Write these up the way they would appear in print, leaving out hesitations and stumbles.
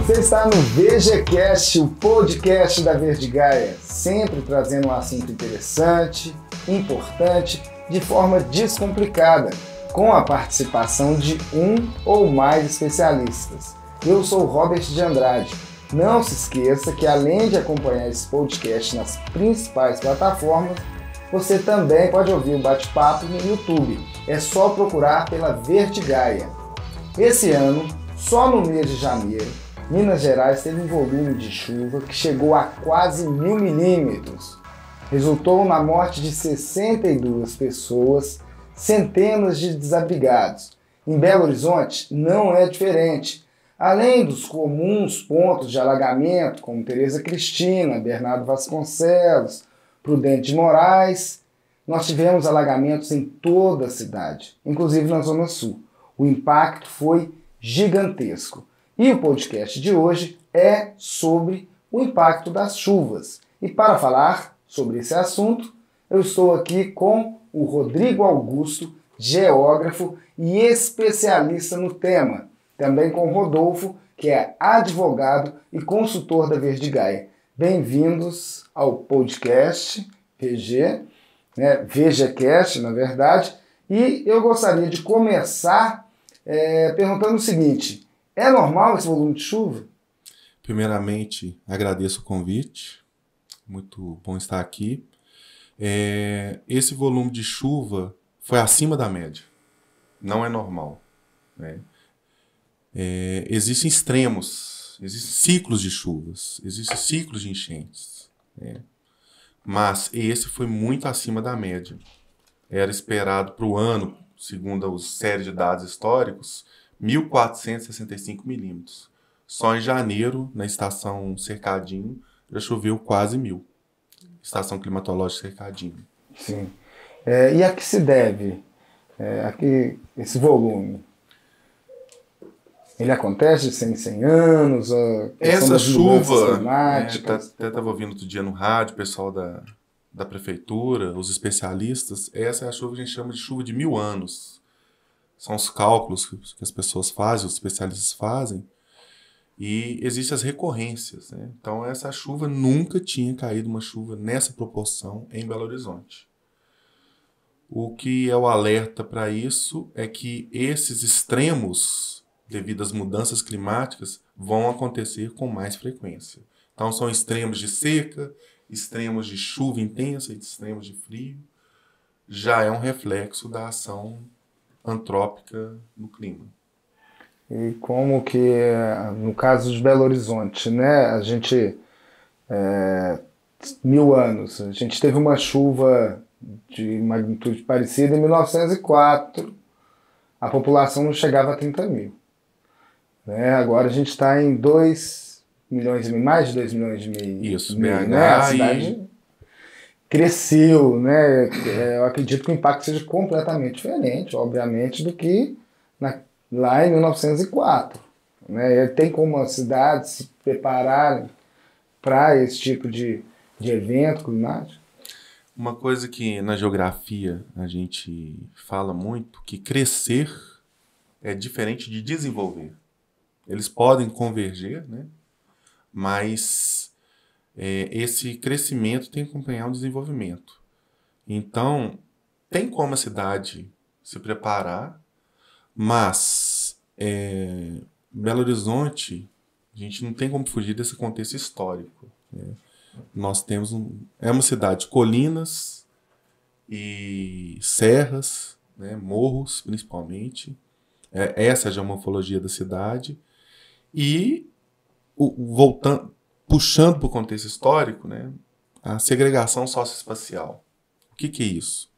Você está no VGCast, o podcast da Verdigaia, sempre trazendo um assunto interessante, importante, de forma descomplicada, com a participação de um ou mais especialistas. Eu sou o Robert de Andrade. Não se esqueça que, além de acompanhar esse podcast nas principais plataformas, você também pode ouvir o bate-papo no YouTube. É só procurar pela Verdigaia. Esse ano, só no mês de janeiro, Minas Gerais teve um volume de chuva que chegou a quase 1.000 milímetros. Resultou na morte de 62 pessoas, centenas de desabrigados. Em Belo Horizonte não é diferente. Além dos comuns pontos de alagamento, como Tereza Cristina, Bernardo Vasconcelos, Prudente de Moraes, nós tivemos alagamentos em toda a cidade, inclusive na Zona Sul. O impacto foi gigantesco. E o podcast de hoje é sobre o impacto das chuvas. E para falar sobre esse assunto, eu estou aqui com o Rodrigo Augusto, geógrafo e especialista no tema. Também com o Rodolfo, que é advogado e consultor da Verdigaia. Bem-vindos ao podcast VG, VGCast, na verdade. E eu gostaria de começar perguntando o seguinte: é normal esse volume de chuva? Primeiramente, agradeço o convite. Muito bom estar aqui. Esse volume de chuva foi acima da média. Não é normal, né? Existem extremos, existem ciclos de chuvas, existem ciclos de enchentes, né? Mas esse foi muito acima da média. Era esperado para o ano, segundo a série de dados históricos, 1.465 milímetros. Só em janeiro, na estação Cercadinho, já choveu quase 1.000. Estação climatológica Cercadinho. Sim. E a que se deve esse volume? Ele acontece de 100 em 100 anos? Essa chuva, até estava ouvindo outro dia no rádio, o pessoal da prefeitura, os especialistas, essa é a chuva que a gente chama de chuva de 1.000 anos. São os cálculos que as pessoas fazem, os especialistas fazem, e existem as recorrências, né? Então essa chuva nunca tinha caído uma chuva nessa proporção em Belo Horizonte. O que é o alerta para isso é que esses extremos, devido às mudanças climáticas, vão acontecer com mais frequência. Então são extremos de seca, extremos de chuva intensa e extremos de frio. Já é um reflexo da ação antrópica no clima. E como que, no caso de Belo Horizonte, né, a gente, 1.000 anos, a gente teve uma chuva de magnitude parecida em 1904, a população não chegava a 30 mil. Né? Agora a gente está em 2 milhões e meio, mais de 2 milhões e meio. Isso, meio, BH, né? A cidade cresceu, né? Eu acredito que o impacto seja completamente diferente, obviamente, do que lá em 1904. Né? Tem como as cidades se prepararem para esse tipo de evento climático? Uma coisa que na geografia a gente fala muito, que crescer é diferente de desenvolver. Eles podem converger, né? Mas esse crescimento tem que acompanhar o desenvolvimento. Então, tem como a cidade se preparar, mas Belo Horizonte, a gente não tem como fugir desse contexto histórico, né? Nós temos uma cidade de colinas e serras, né? Morros, principalmente. Essa é a geomorfologia da cidade. E, puxando para o contexto histórico, né, a segregação socioespacial. O que é isso?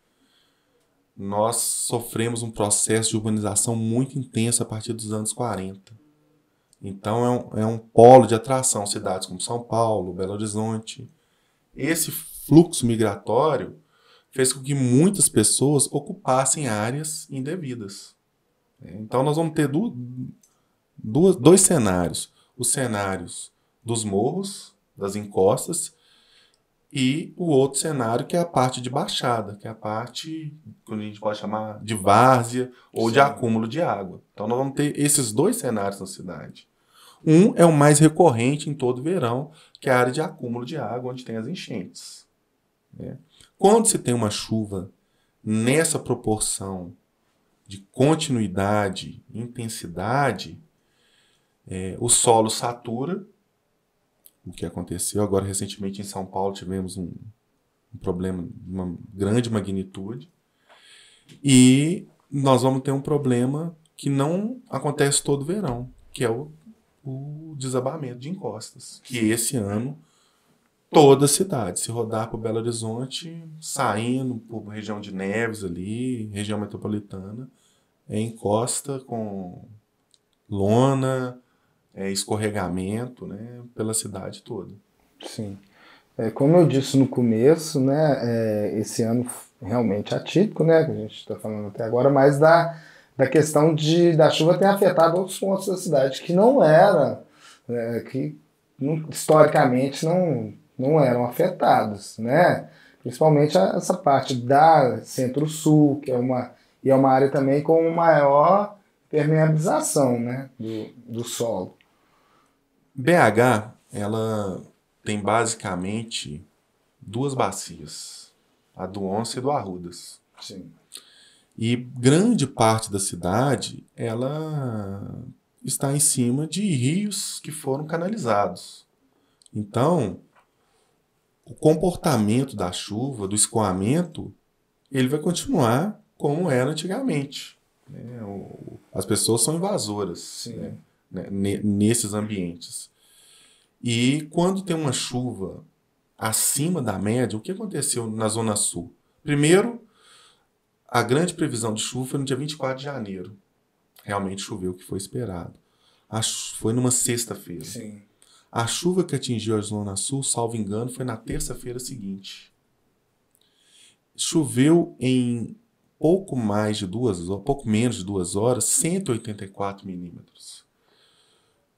Nós sofremos um processo de urbanização muito intenso a partir dos anos 40. Então é um polo de atração, cidades como São Paulo, Belo Horizonte. Esse fluxo migratório fez com que muitas pessoas ocupassem áreas indevidas. Então nós vamos ter dois cenários. Os cenários dos morros, das encostas, e o outro cenário que é a parte de baixada, que é a parte que a gente pode chamar de várzea ou de acúmulo de água. Então nós vamos ter esses dois cenários na cidade. Um é o mais recorrente em todo verão, que é a área de acúmulo de água, onde tem as enchentes. Né? Quando você tem uma chuva nessa proporção de continuidade, intensidade, o solo satura, o que aconteceu. Agora, recentemente, em São Paulo, tivemos um problema de uma grande magnitude, e nós vamos ter um problema que não acontece todo verão, que é o desabamento de encostas, que esse ano toda a cidade, se rodar por Belo Horizonte, saindo por região de Neves ali, região metropolitana, encosta com lona, escorregamento, né, pela cidade toda. Sim. Como eu disse no começo, né, esse ano realmente atípico, né, que a gente está falando até agora, mas da questão da chuva ter afetado outros pontos da cidade que não era, que historicamente não eram afetados, né? Principalmente essa parte da Centro-Sul, que é uma área também com maior permeabilização, né, do solo. BH, ela tem basicamente duas bacias, a do Onça e do Arrudas. Sim. E grande parte da cidade, ela está em cima de rios que foram canalizados. Então, o comportamento da chuva, do escoamento, ele vai continuar como era antigamente. Né? As pessoas são invasoras, né, nesses ambientes. E quando tem uma chuva acima da média, o que aconteceu na Zona Sul? Primeiro, a grande previsão de chuva foi no dia 24 de janeiro. Realmente choveu o que foi esperado. Foi numa sexta-feira. Sim. A chuva que atingiu a Zona Sul, salvo engano, foi na terça-feira seguinte. Choveu em pouco menos de 2 horas, 184 milímetros.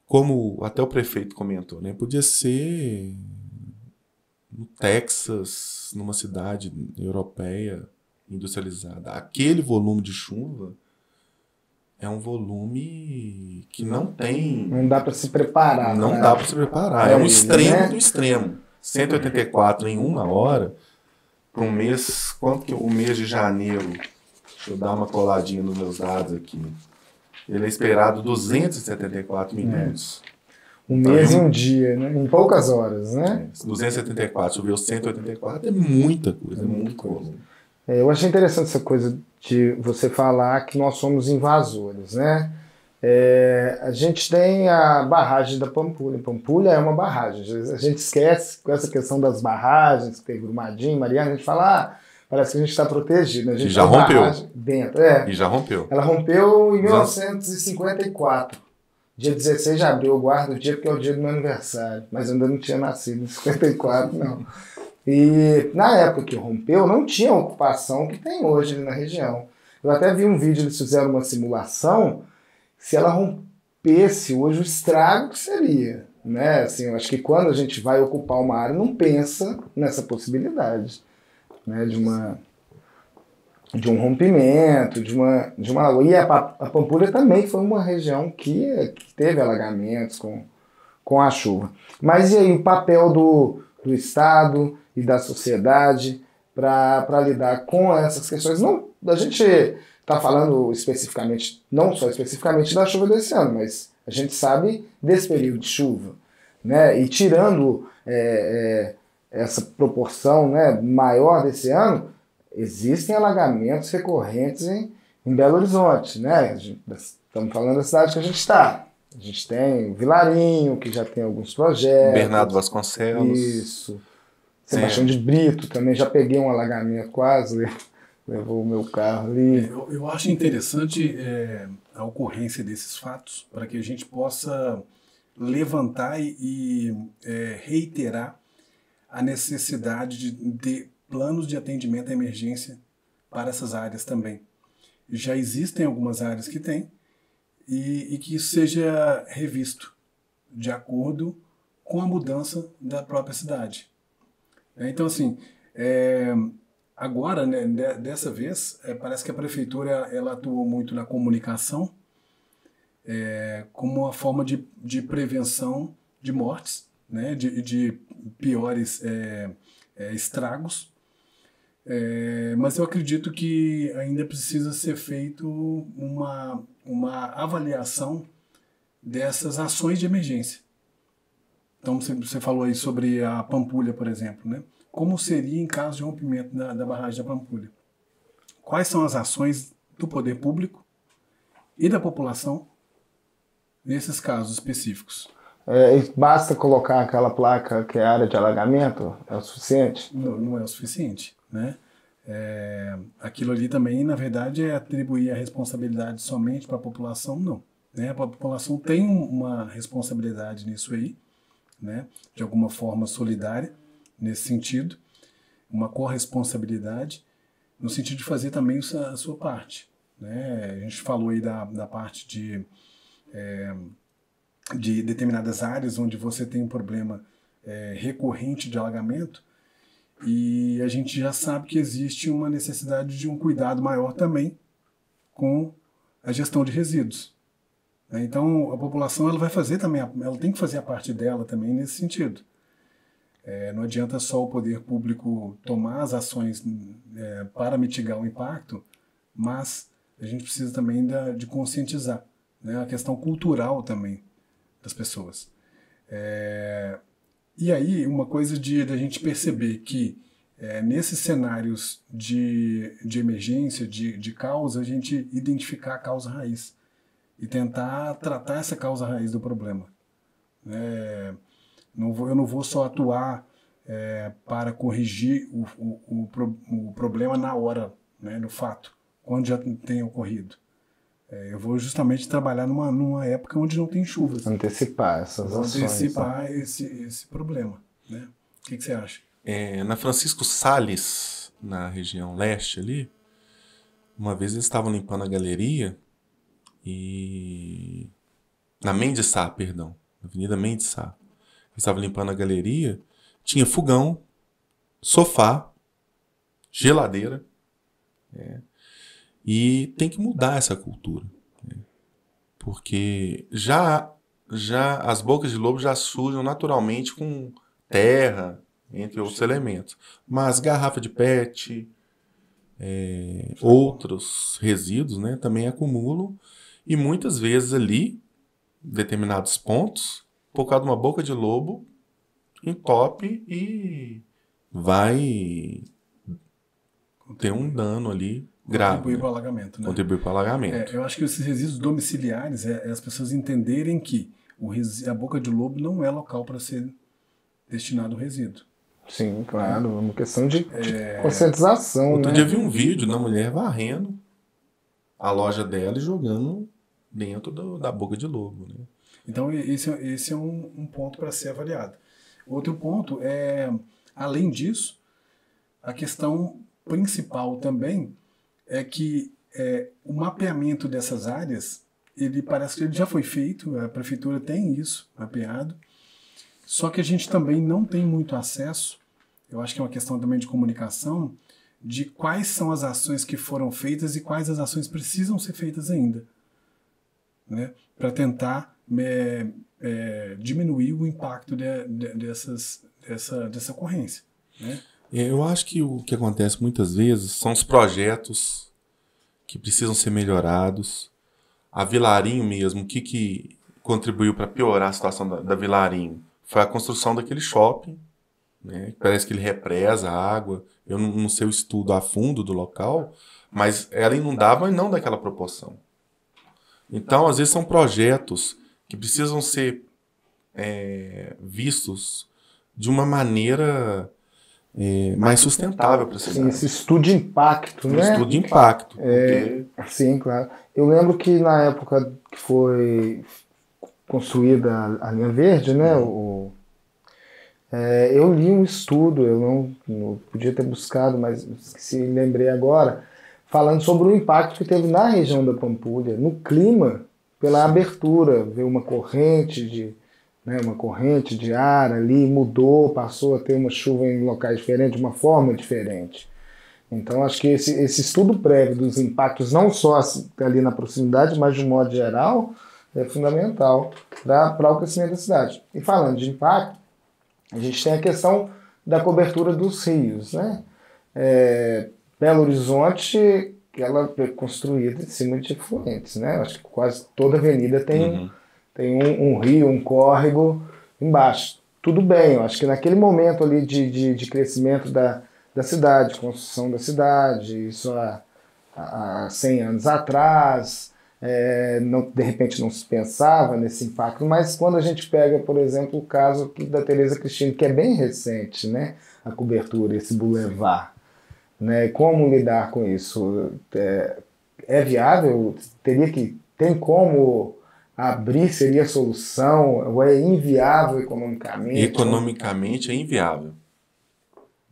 Como até o prefeito comentou, né? Podia ser no Texas, numa cidade europeia industrializada. Aquele volume de chuva é um volume que não tem... Não dá para se preparar. Não dá para se preparar. É um extremo do extremo. 184 em uma hora, para um mês... Quanto que o mês de janeiro... Deixa eu dar uma coladinha nos meus dados aqui. Ele é esperado 274 milímetros. Um mês e um dia, né? Em poucas horas, né? 274, choveu 184, é muita coisa, é muito volume. Eu achei interessante essa coisa de você falar que nós somos invasores, né? A gente tem a barragem da Pampulha. Pampulha é uma barragem. A gente esquece com essa questão das barragens, que tem Brumadinho, Mariana, a gente fala, parece que a gente está protegido. A gente e já rompeu. Dentro. E já rompeu. Ela rompeu em 1954. Dia 16 de abril, eu guardo o dia porque é o dia do meu aniversário. Mas eu ainda não tinha nascido em 54, não. E na época que rompeu, não tinha a ocupação que tem hoje ali na região. Eu até vi um vídeo, eles fizeram uma simulação, se ela rompesse hoje, o estrago que seria. Né? Assim, eu acho que quando a gente vai ocupar uma área, não pensa nessa possibilidade, né? De um rompimento, de uma e a Pampulha também foi uma região que teve alagamentos com a chuva. Mas e aí o papel do Estado e da sociedade para lidar com essas questões? Não, a gente está falando especificamente, não só especificamente da chuva desse ano, mas a gente sabe desse período de chuva, né? E tirando essa proporção, né, maior desse ano, existem alagamentos recorrentes em Belo Horizonte, né? Estamos falando da cidade que a gente está. A gente tem Vilarinho, que já tem alguns projetos. Bernardo Vasconcelos. Isso. Sebastião de Brito, também já peguei um alagamento quase, levou o meu carro ali. Eu acho interessante a ocorrência desses fatos para que a gente possa levantar e reiterar a necessidade de planos de atendimento à emergência para essas áreas também. Já existem algumas áreas que têm e que isso seja revisto de acordo com a mudança da própria cidade. Então, assim, agora, né, dessa vez, parece que a prefeitura ela atuou muito na comunicação, como uma forma de prevenção de mortes, né, de piores estragos. Mas eu acredito que ainda precisa ser feito uma avaliação dessas ações de emergência. Então, você falou aí sobre a Pampulha, por exemplo, né? Como seria em caso de rompimento da barragem da Pampulha? Quais são as ações do poder público e da população nesses casos específicos? Basta colocar aquela placa que é área de alagamento? É o suficiente? Não é o suficiente, né? Aquilo ali também, na verdade, é atribuir a responsabilidade somente para a população? Não. Né? A população tem uma responsabilidade nisso aí, né? De alguma forma solidária, nesse sentido, uma corresponsabilidade, no sentido de fazer também a sua parte. Né? A gente falou aí da parte de determinadas áreas onde você tem um problema recorrente de alagamento, e a gente já sabe que existe uma necessidade de um cuidado maior também com a gestão de resíduos. Então, a população ela vai fazer também, ela tem que fazer a parte dela também nesse sentido. Não adianta só o poder público tomar as ações para mitigar o impacto, mas a gente precisa também de conscientizar, né, a questão cultural também das pessoas. E aí, uma coisa da gente perceber que nesses cenários de emergência, de causa, a gente identificar a causa raiz e tentar tratar essa causa raiz do problema. Eu não vou só atuar para corrigir o problema na hora, né, no fato, quando já tem ocorrido. Eu vou justamente trabalhar numa época onde não tem chuvas. Antecipar essas ações. Antecipar esse problema. Né? O que você acha? Na Francisco Sales, na região leste ali, uma vez eles estavam limpando a galeria e... na Mendes Sá, perdão. Avenida Mendes Sá. Eles estavam limpando a galeria, tinha fogão, sofá, geladeira, e tem que mudar essa cultura, né? Porque já as bocas de lobo já sujam naturalmente com terra, entre outros elementos. Mas garrafa de PET, outros resíduos, né, também acumulam, e muitas vezes ali, em determinados pontos, por causa de uma boca de lobo, entope e vai ter um dano ali grave. Contribuir para o alagamento. Né? Contribuir para o alagamento. Eu acho que esses resíduos domiciliares as pessoas entenderem que a boca de lobo não é local para ser destinado ao resíduo. Sim, claro. É uma questão de conscientização. Outro né? dia eu vi um vídeo da mulher varrendo a loja dela e jogando dentro da boca de lobo. Né? Então, esse é um ponto para ser avaliado. Outro ponto além disso, a questão principal também é que o mapeamento dessas áreas, parece que ele já foi feito, a prefeitura tem isso mapeado, só que a gente também não tem muito acesso, eu acho que é uma questão também de comunicação, de quais são as ações que foram feitas e quais as ações precisam ser feitas ainda, né? Para tentar diminuir o impacto dessa ocorrência. Né? Eu acho que o que acontece muitas vezes são os projetos que precisam ser melhorados. A Vilarinho mesmo, o que contribuiu para piorar a situação da Vilarinho foi a construção daquele shopping, né? Parece que ele represa a água. Eu não sei o estudo a fundo do local, mas ela inundava e não daquela proporção. Então, às vezes, são projetos que precisam ser vistos de uma maneira mais sustentável para a cidade. Esse estudo de impacto, né? Estudo de impacto. Sim, claro. Eu lembro que na época que foi construída a linha verde, né? Eu li um estudo, eu não podia ter buscado, mas lembrei agora, falando sobre o impacto que teve na região da Pampulha, no clima, pela abertura, veio uma corrente de ar ali, mudou, passou a ter uma chuva em locais diferentes, de uma forma diferente. Então, acho que esse estudo prévio dos impactos, não só ali na proximidade, mas de um modo geral, é fundamental para o crescimento da cidade. E falando de impacto, a gente tem a questão da cobertura dos rios, né? Belo Horizonte, ela é construída em cima de efluentes, né? Acho que quase toda avenida tem um rio, um córrego embaixo. Tudo bem, eu acho que naquele momento ali de crescimento da cidade, construção da cidade, isso há 100 anos atrás, de repente não se pensava nesse impacto, mas quando a gente pega, por exemplo, o caso aqui da Tereza Cristina, que é bem recente, né, a cobertura, esse bulevar, né, como lidar com isso? É viável? Tem como abrir? Seria a solução? Ou é inviável economicamente? Economicamente é inviável.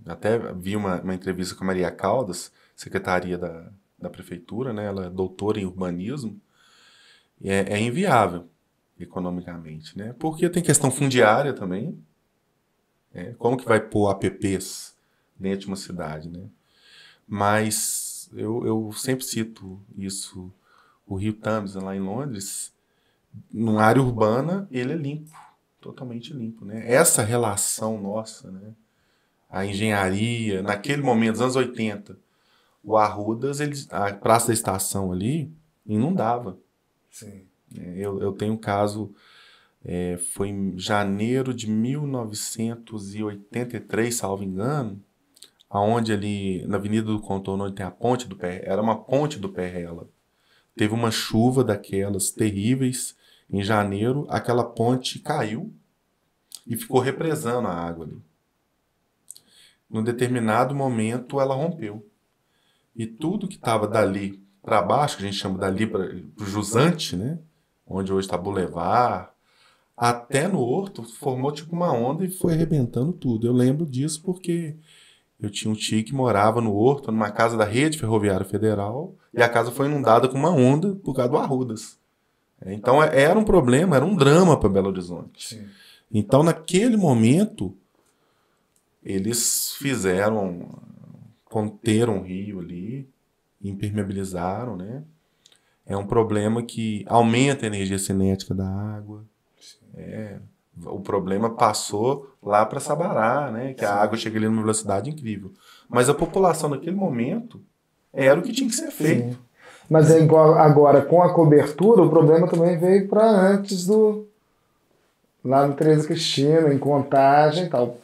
Até vi uma entrevista com a Maria Caldas, secretaria da prefeitura, né? Ela é doutora em urbanismo, e é inviável economicamente, né? Porque tem questão fundiária também, né? Como que vai pôr APPs dentro de uma cidade, né? Mas eu sempre cito isso, o Rio Thames, lá em Londres, numa área urbana, ele é limpo, totalmente limpo, né? Essa relação nossa, né? A engenharia, naquele momento, nos anos 80, o Arrudas, a Praça da Estação ali, inundava. Sim. Eu tenho um caso, foi em janeiro de 1983, salvo engano, aonde ali, na Avenida do Contorno, onde tem a ponte do Perrela, era uma ponte do Perrela. Teve uma chuva daquelas terríveis em janeiro, aquela ponte caiu e ficou represando a água ali. Num determinado momento, ela rompeu. E tudo que estava dali para baixo, que a gente chama dali para o jusante, né? Onde hoje está Boulevard, até no Horto, formou tipo uma onda e foi arrebentando tudo. Eu lembro disso porque eu tinha um tio que morava no Horto, numa casa da Rede Ferroviária Federal, e a casa foi inundada com uma onda por causa do Arrudas. Então era um problema, era um drama para Belo Horizonte. Sim. Então, naquele momento, eles conteram o rio ali, impermeabilizaram, né? É um problema que aumenta a energia cinética da água. O problema passou lá para Sabará, né? Que a água chega ali numa velocidade incrível. Mas a população naquele momento era o que tinha que ser feito. Sim. Mas é igual agora, com a cobertura, o problema também veio para antes lá no Tereza Cristina, em Contagem e tal.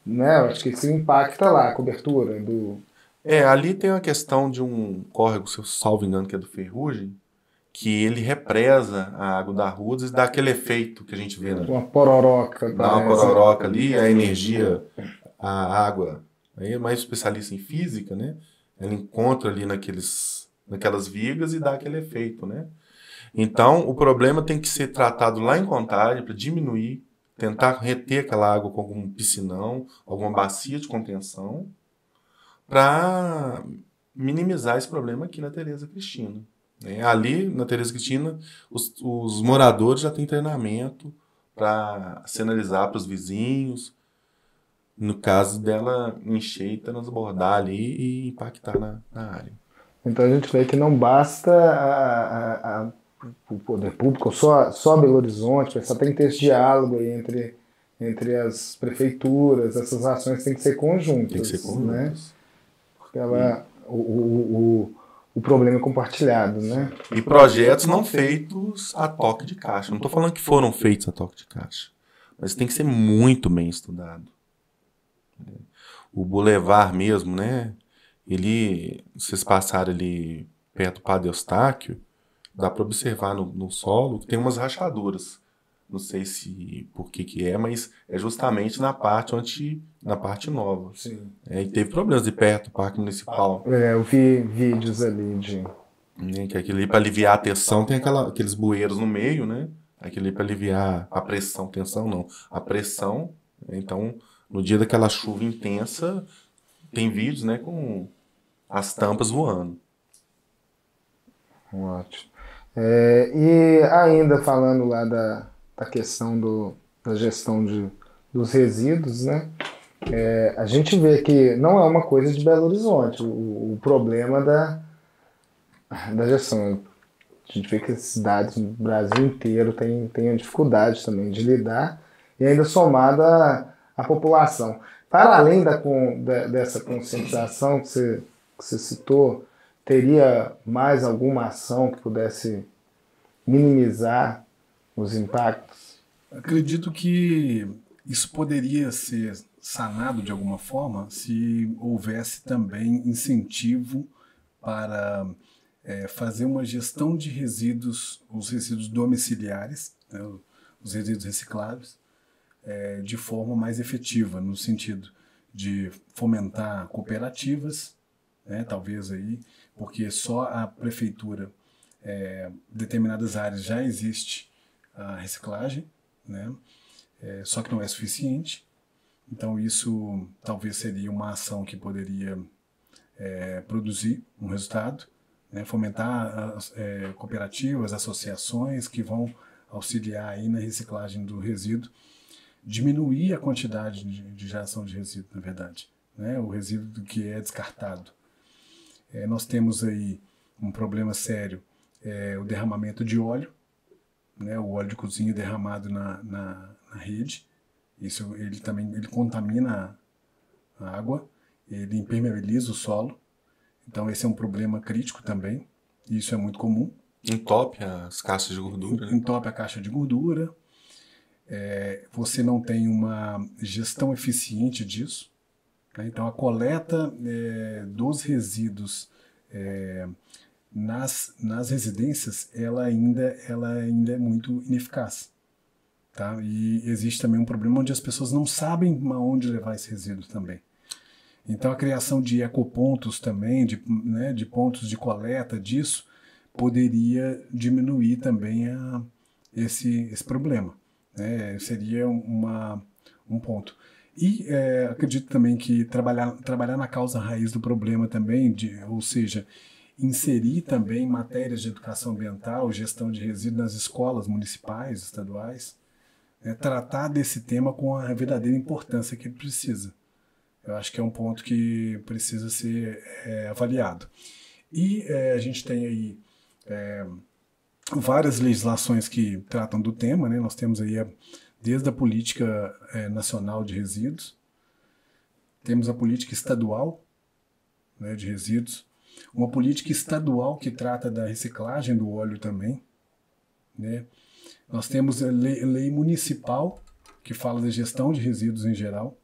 Né? Eu acho que isso impacta lá, a cobertura ali tem uma questão de um córrego, se eu salvo engano, que é do Ferrugem, que ele represa a água da Arrudas e dá aquele efeito que a gente vê. Uma pororoca. Dá uma pororoca ali, a energia, a água. Aí é mais especialista em física, né? Ela encontra ali naquelas vigas e dá aquele efeito, né? Então, o problema tem que ser tratado lá em Contagem para diminuir, tentar reter aquela água com algum piscinão, alguma bacia de contenção, para minimizar esse problema aqui na Tereza Cristina. Ali, na Tereza Cristina, os moradores já têm treinamento para sinalizar para os vizinhos, no caso dela encher e transbordar ali e impactar na área. Então a gente vê que não basta o poder público, só Belo Horizonte, só tem que ter esse diálogo aí entre as prefeituras, essas ações têm que ser conjuntas. Tem que ser conjuntas. Né? Porque o problema é compartilhado, né? E projetos não feitos a toque de caixa. Não estou falando que foram feitos a toque de caixa, mas tem que ser muito bem estudado. O Boulevard mesmo, né? Vocês passaram ali perto do Padre Eustáquio, dá para observar no solo que tem umas rachaduras. Não sei se por que é, mas é justamente na parte nova. Sim. E teve problemas de perto do Parque Municipal. Eu vi vídeos ali que aquilo ali, para aliviar a tensão, tem aqueles bueiros no meio, né? Aquilo ali para aliviar a pressão. Tensão não. A pressão. Então, no dia daquela chuva intensa, tem vídeos, né, com as tampas voando. Ótimo. E ainda falando lá da questão da gestão dos resíduos, né? A gente vê que não é uma coisa de Belo Horizonte, o problema da gestão. A gente vê que as cidades no Brasil inteiro têm dificuldade também de lidar, e ainda somada à população. Para além dessa conscientização que você citou, teria mais alguma ação que pudesse minimizar os impactos? Acredito que isso poderia ser sanado de alguma forma se houvesse também incentivo para fazer uma gestão de resíduos, os resíduos domiciliares, né, os resíduos recicláveis, de forma mais efetiva, no sentido de fomentar cooperativas, né, talvez aí, porque só a prefeitura, determinadas áreas já existe a reciclagem, né, só que não é suficiente. Então isso talvez seria uma ação que poderia produzir um resultado, né, fomentar cooperativas, associações que vão auxiliar aí na reciclagem do resíduo, diminuir a quantidade de geração de resíduo, na verdade, né, o resíduo que é descartado. Nós temos aí um problema sério, o derramamento de óleo, né, o óleo de cozinha derramado na rede. Isso ele contamina a água, ele impermeabiliza o solo. Então esse é um problema crítico também. E isso é muito comum. Entope as caixas de gordura. Né? Entope a caixa de gordura. Você não tem uma gestão eficiente disso. Né? Então a coleta dos resíduos nas residências ela ainda é muito ineficaz. Tá? E existe também um problema onde as pessoas não sabem aonde levar esse resíduo também. Então a criação de ecopontos também, de pontos de coleta disso, poderia diminuir também esse problema. Né? Seria um ponto. E acredito também que trabalhar na causa raiz do problema também, ou seja, inserir também matérias de educação ambiental, gestão de resíduos nas escolas municipais, estaduais, tratar desse tema com a verdadeira importância que ele precisa. Eu acho que é um ponto que precisa ser avaliado. E a gente tem aí várias legislações que tratam do tema, né? Nós temos aí desde a política nacional de resíduos, temos a política estadual, né, de resíduos, uma política estadual que trata da reciclagem do óleo também, né? Nós temos a lei municipal, que fala da gestão de resíduos em geral.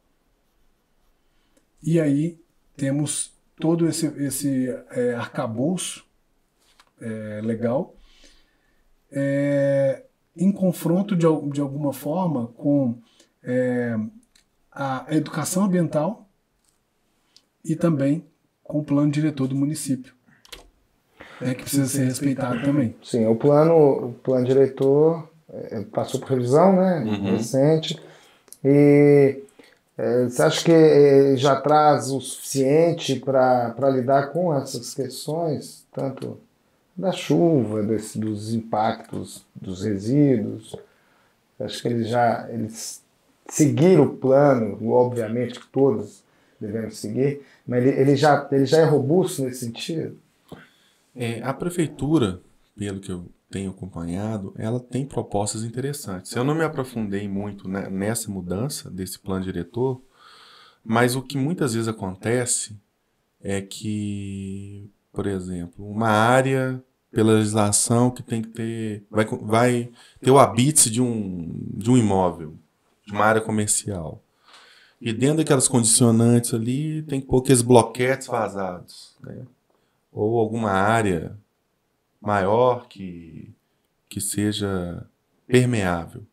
E aí temos todo esse arcabouço legal em confronto de alguma forma com a educação ambiental e também com o plano diretor do município, que precisa ser respeitado também. Sim, o plano diretor passou por revisão, né, recente, e você acha que já traz o suficiente para lidar com essas questões, tanto da chuva, dos impactos dos resíduos? Acho que eles seguiram o plano, obviamente que todos devemos seguir, mas ele já é robusto nesse sentido? A prefeitura, pelo que eu tenho acompanhado, ela tem propostas interessantes. Eu não me aprofundei muito nessa mudança desse plano diretor, mas o que muitas vezes acontece é que, por exemplo, uma área, pela legislação, que tem que ter, vai ter o habite de um imóvel, de uma área comercial. E dentro daquelas condicionantes ali, tem que pôr aqueles bloquetes vazados, né? Ou alguma área maior que seja permeável.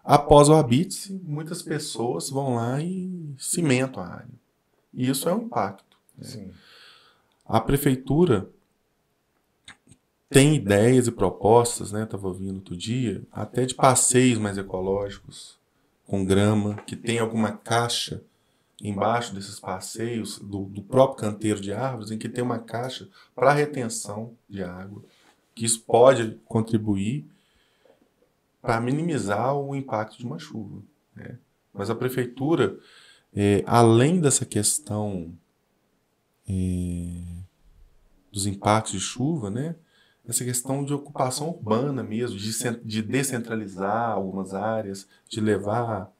Após o habite, muitas pessoas vão lá e cimentam a área. E isso é um impacto. Né? A prefeitura tem ideias e propostas, né? Estava ouvindo outro dia, até de passeios mais ecológicos, com grama, que tem alguma caixa embaixo desses passeios, do próprio canteiro de árvores, em que tem uma caixa para retenção de água, que isso pode contribuir para minimizar o impacto de uma chuva. Né? Mas a prefeitura, além dessa questão dos impactos de chuva, né, essa questão de ocupação urbana mesmo, de descentralizar algumas áreas, de levar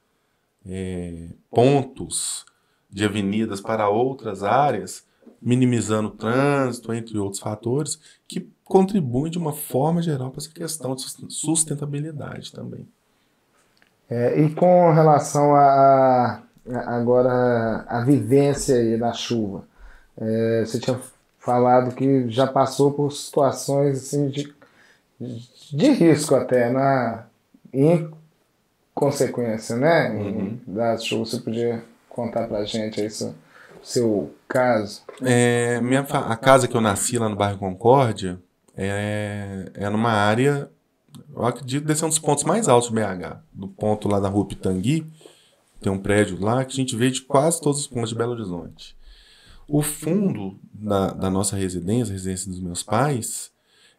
pontos de avenidas para outras áreas, minimizando o trânsito, entre outros fatores, que contribuem de uma forma geral para essa questão de sustentabilidade também. E com relação agora a vivência aí na chuva, você tinha falado que já passou por situações assim, de risco até, em consequência, né? Da chuva. Você podia contar pra gente aí o seu caso? A casa que eu nasci lá no bairro Concórdia é numa área, eu acredito que esse é um dos pontos mais altos de BH, do ponto lá da rua Pitangui. Tem um prédio lá que a gente vê de quase todos os pontos de Belo Horizonte. O fundo da nossa residência, a residência dos meus pais,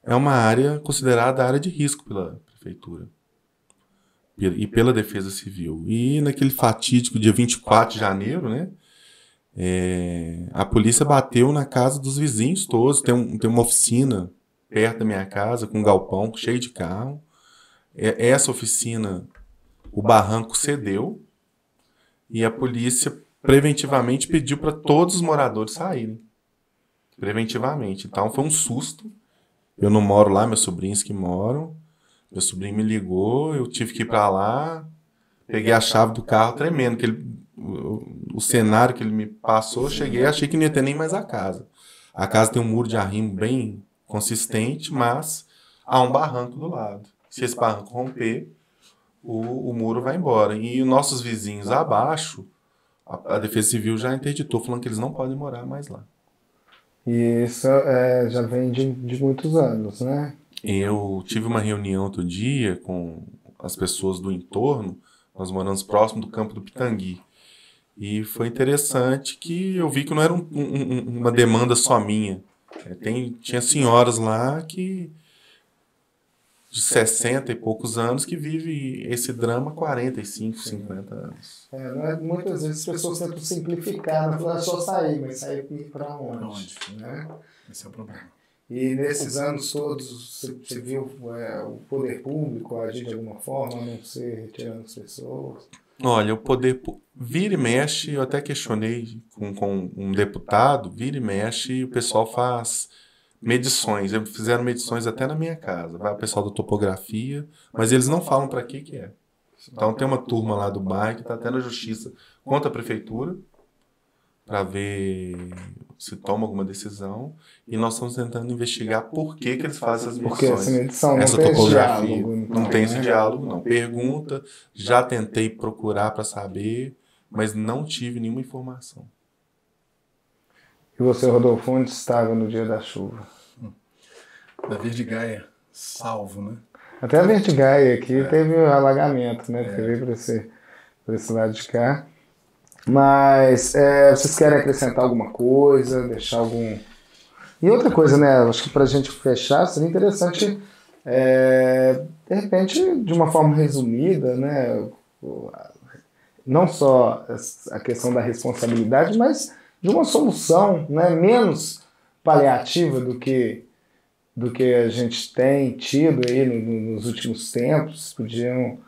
é uma área considerada área de risco pela prefeitura e pela Defesa Civil. E naquele fatídico dia 24 de janeiro, né, a polícia bateu na casa dos vizinhos todos. Tem uma oficina perto da minha casa, com um galpão cheio de carro. Essa oficina, o barranco cedeu e a polícia preventivamente pediu para todos os moradores saírem. Preventivamente. Então foi um susto. Eu não moro lá, meus sobrinhos que moram. Meu sobrinho me ligou, eu tive que ir para lá. Peguei a chave do carro tremendo. O cenário que ele me passou, eu cheguei e achei que não ia ter nem mais a casa. A casa tem um muro de arrimo bem consistente, mas há um barranco do lado. Se esse barranco romper, o muro vai embora. E os nossos vizinhos abaixo, a Defesa Civil já interditou, falando que eles não podem morar mais lá. E isso já vem de muitos anos, né? Eu tive uma reunião outro dia com as pessoas do entorno. Nós moramos próximo do campo do Pitangui. E foi interessante que eu vi que não era uma demanda só minha. Tinha senhoras lá de 60 e poucos anos que vivem esse drama há 45, 50 anos. Muitas vezes as pessoas tentam simplificar, não falar só sair, mas sair para onde? Né? Esse é o problema. E nesses anos todos, você viu o poder público agir de alguma forma, a não ser retirando as pessoas? Olha, o poder vira e mexe, eu até questionei com um deputado, vira e mexe, o pessoal faz medições. Fizeram medições até na minha casa. Vai o pessoal da topografia, mas eles não falam para que é. Então tem uma turma lá do bairro que está até na justiça contra a prefeitura para ver se toma alguma decisão. E nós estamos tentando investigar por que eles fazem essas medições. Porque essa medição não tem topografia. Diálogo, então, não tem esse diálogo, não. Pergunta, já tentei procurar para saber, mas não tive nenhuma informação. E você, Rodolfo, onde estava no dia da chuva? Da Verdigaia, salvo, né? Até a Verdigaia aqui teve um alagamento, né? Porque veio para esse lado de cá. Mas vocês querem acrescentar alguma coisa, deixar algum... E outra coisa, né? Acho que para a gente fechar seria interessante, de repente, de uma forma resumida, né? Não só a questão da responsabilidade, mas de uma solução, né? Menos paliativa do que a gente tem tido aí nos últimos tempos. Podiam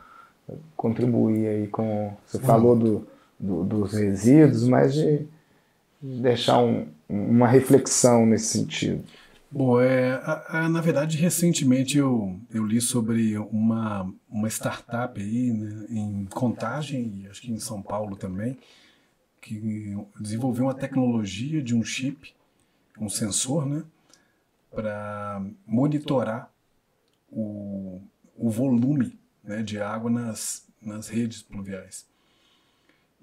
contribuir aí com... Você falou dos resíduos, mas de deixar uma reflexão nesse sentido. Bom, na verdade, recentemente eu li sobre uma startup aí, né, em Contagem, e acho que em São Paulo também, que desenvolveu uma tecnologia de um chip, um sensor, né, para monitorar o volume, né, de água nas redes pluviais.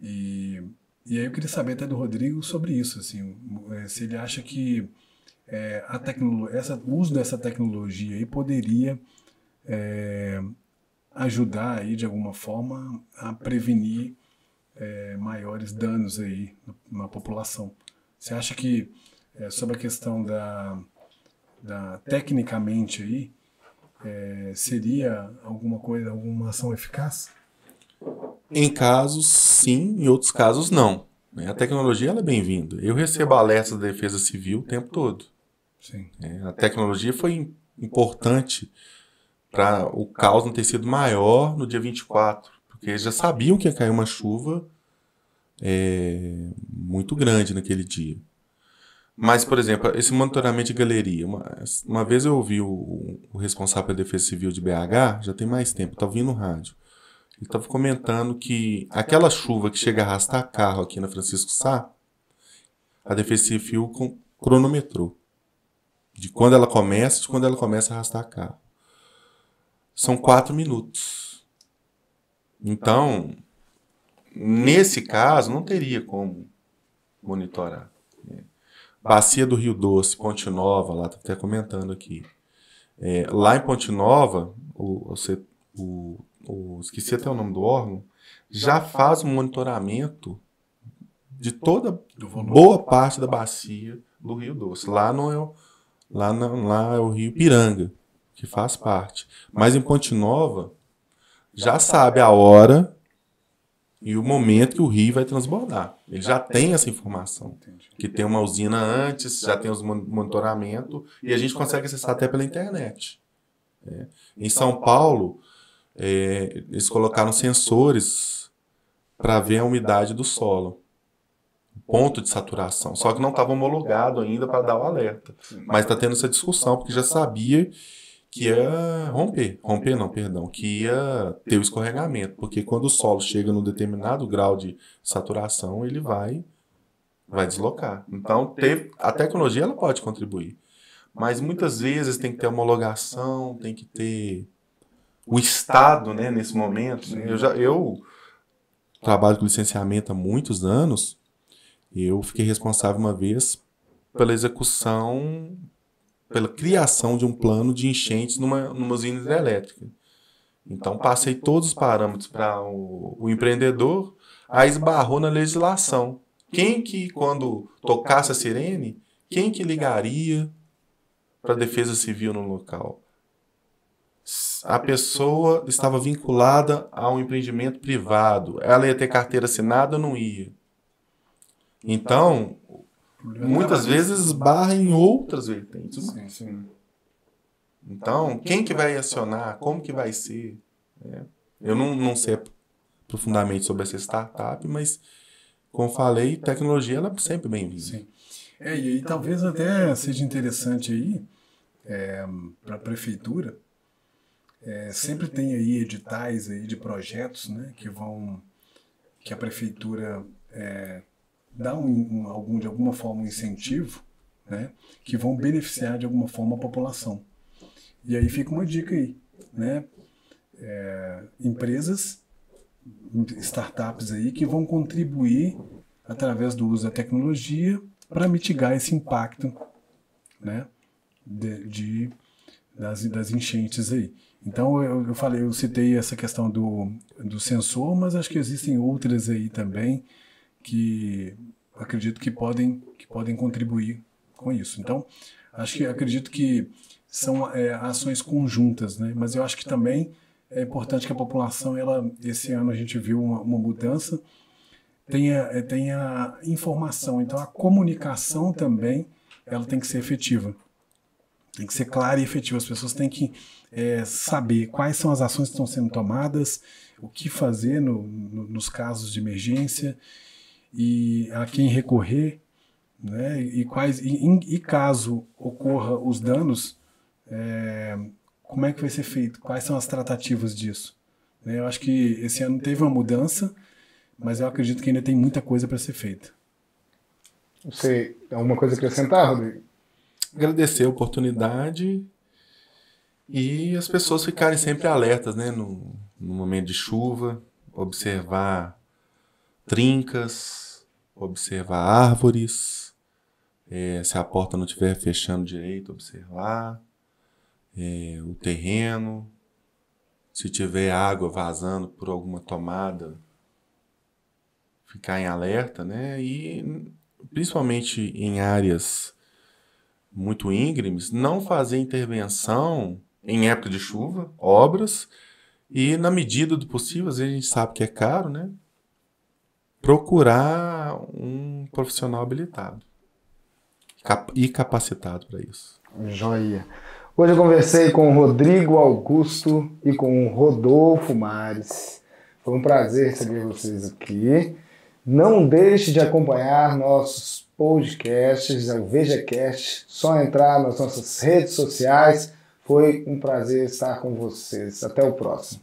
E aí eu queria saber até do Rodrigo sobre isso, assim, se ele acha que o uso dessa tecnologia aí poderia ajudar aí de alguma forma a prevenir maiores danos aí na população. Você acha que sobre a questão tecnicamente aí seria alguma ação eficaz? Em casos, sim. Em outros casos, não. A tecnologia ela é bem-vinda. Eu recebo alertas da Defesa Civil o tempo todo. Sim. A tecnologia foi importante para o caos não ter sido maior no dia 24, porque eles já sabiam que ia cair uma chuva muito grande naquele dia. Mas, por exemplo, esse monitoramento de galeria, uma vez eu ouvi o responsável pela Defesa Civil de BH, já tem mais tempo, estava ouvindo no rádio. Ele estava comentando que aquela chuva que chega a arrastar carro aqui na Francisco Sá, a Defesa Civil cronometrou. De quando ela começa a arrastar carro. São 4 minutos. Então, nesse caso, não teria como monitorar. Bacia do Rio Doce, Ponte Nova, lá está até comentando aqui. Lá em Ponte Nova, esqueci até o nome do órgão, já faz um monitoramento de toda boa parte da bacia do Rio Doce. Lá é o Rio Piranga, que faz parte. Mas em Ponte Nova, já sabe a hora e o momento que o rio vai transbordar. Ele já tem essa informação. Que tem uma usina antes, já tem os monitoramento, e a gente consegue acessar até pela internet. Em São Paulo, eles colocaram sensores para ver a umidade do solo. Ponto de saturação. Só que não estava homologado ainda para dar o alerta. Mas está tendo essa discussão, porque já sabia que ia que ia ter o escorregamento, porque quando o solo chega num determinado grau de saturação, ele vai deslocar. Então, a tecnologia ela pode contribuir, mas muitas vezes tem que ter homologação, tem que ter o Estado, né, nesse momento. Eu trabalho com licenciamento há muitos anos, eu fiquei responsável uma vez pela criação de um plano de enchentes numa usina hidrelétrica. Então, passei todos os parâmetros para o empreendedor, aí esbarrou na legislação. Quem que, quando tocasse a sirene, quem que ligaria para a Defesa Civil no local? A pessoa estava vinculada a um empreendimento privado. Ela ia ter carteira assinada ou não ia? Então, muitas vezes esbarra em outras vertentes. Sim. Então, quem que vai acionar? Como que vai ser? Eu não sei profundamente sobre essa startup, mas, como falei, tecnologia ela é sempre bem-vinda. Sim. E aí talvez até seja interessante aí, para a prefeitura, sempre tem aí editais aí de projetos, né, que a prefeitura dá de alguma forma um incentivo, né, que vão beneficiar de alguma forma a população. E aí fica uma dica aí, né, empresas, startups aí que vão contribuir através do uso da tecnologia para mitigar esse impacto, né, das enchentes aí. Então eu citei essa questão do sensor, mas acho que existem outras aí também que acredito que podem contribuir com isso. Então, acredito que são ações conjuntas, né? Mas eu acho que também é importante que a população, esse ano a gente viu uma mudança, tenha informação. Então, a comunicação também ela tem que ser efetiva. Tem que ser clara e efetiva. As pessoas têm que saber quais são as ações que estão sendo tomadas, o que fazer nos casos de emergência, e a quem recorrer, né? E caso ocorra os danos, como é que vai ser feito? Quais são as tratativas disso? Eu acho que esse ano teve uma mudança, mas eu acredito que ainda tem muita coisa para ser feita. Você tem alguma coisa a acrescentar, Rodrigo? Agradecer a oportunidade e as pessoas ficarem sempre alertas, né, no momento de chuva, observar trincas, observar árvores, se a porta não estiver fechando direito, observar o terreno, se tiver água vazando por alguma tomada, ficar em alerta, né, e principalmente em áreas muito íngremes, não fazer intervenção em época de chuva, obras, e na medida do possível, às vezes a gente sabe que é caro, né? Procurar um profissional habilitado e capacitado para isso. Joia. Hoje eu conversei com o Rodrigo Augusto e com o Rodolfo Mares. Foi um prazer receber vocês aqui. Não deixe de acompanhar nossos podcasts, o VejaCast. Só entrar nas nossas redes sociais. Foi um prazer estar com vocês. Até o próximo.